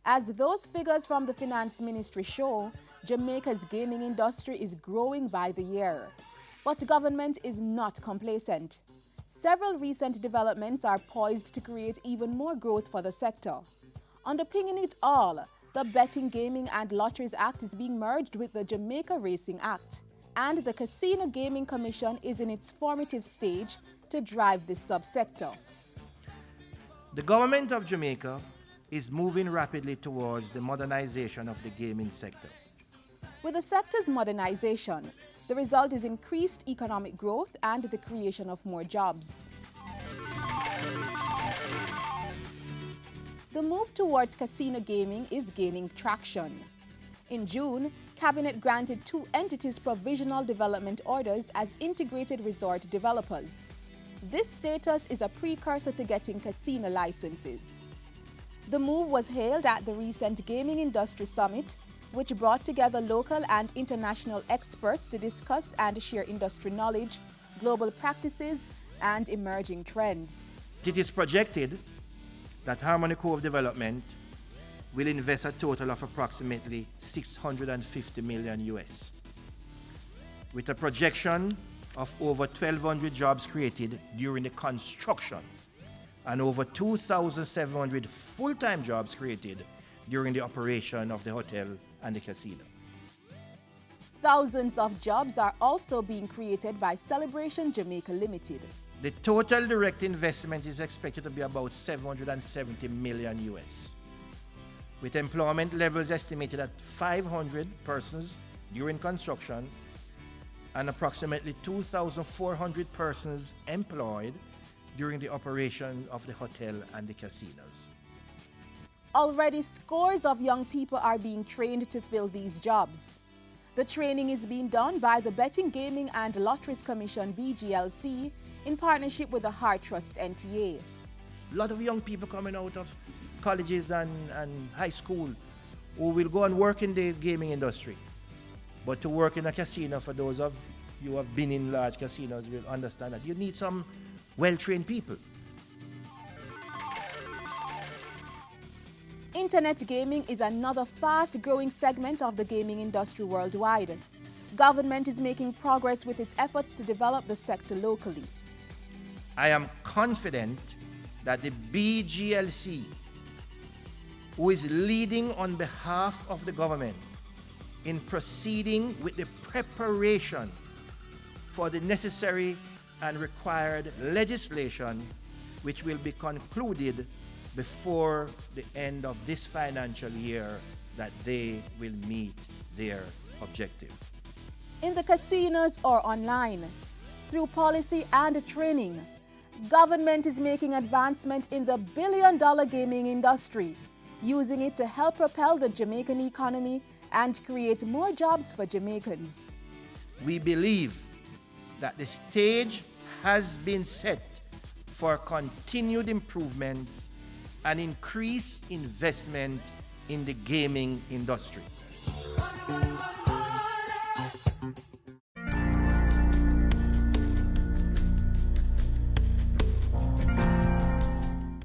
As those figures from the Finance Ministry show, Jamaica's gaming industry is growing by the year. But government is not complacent. Several recent developments are poised to create even more growth for the sector. Underpinning it all, the Betting, Gaming and Lotteries Act is being merged with the Jamaica Racing Act, and the Casino Gaming Commission is in its formative stage to drive this subsector. The government of Jamaica is moving rapidly towards the modernization of the gaming sector. With the sector's modernization, the result is increased economic growth and the creation of more jobs. The move towards casino gaming is gaining traction. In June, Cabinet granted 2 entities provisional development orders as integrated resort developers. This status is a precursor to getting casino licenses. The move was hailed at the recent Gaming Industry Summit, which brought together local and international experts to discuss and share industry knowledge, global practices, and emerging trends. It is projected that Harmony Cove Development will invest a total of approximately $650 million US, with a projection of over 1,200 jobs created during the construction and over 2,700 full-time jobs created during the operation of the hotel and the casino. Thousands of jobs are also being created by Celebration Jamaica Limited. The total direct investment is expected to be about $770 million US, with employment levels estimated at 500 persons during construction and approximately 2,400 persons employed during the operation of the hotel and the casinos. Already, scores of young people are being trained to fill these jobs. The training is being done by the Betting, Gaming and Lotteries Commission (BGLC) in partnership with the Heart Trust NTA. A lot of young people coming out of colleges and high school who will go and work in the gaming industry. But to work in a casino, for those of you who have been in large casinos, will understand that you need some well-trained people. Internet gaming is another fast-growing segment of the gaming industry worldwide. Government is making progress with its efforts to develop the sector locally. I am confident that the BGLC, who is leading on behalf of the government in proceeding with the preparation for the necessary and required legislation, which will be concluded before the end of this financial year, that they will meet their objective. In the casinos or online, through policy and training, government is making advancement in the billion-dollar gaming industry, using it to help propel the Jamaican economy and create more jobs for Jamaicans. We believe that the stage has been set for continued improvements and increased investment in the gaming industry.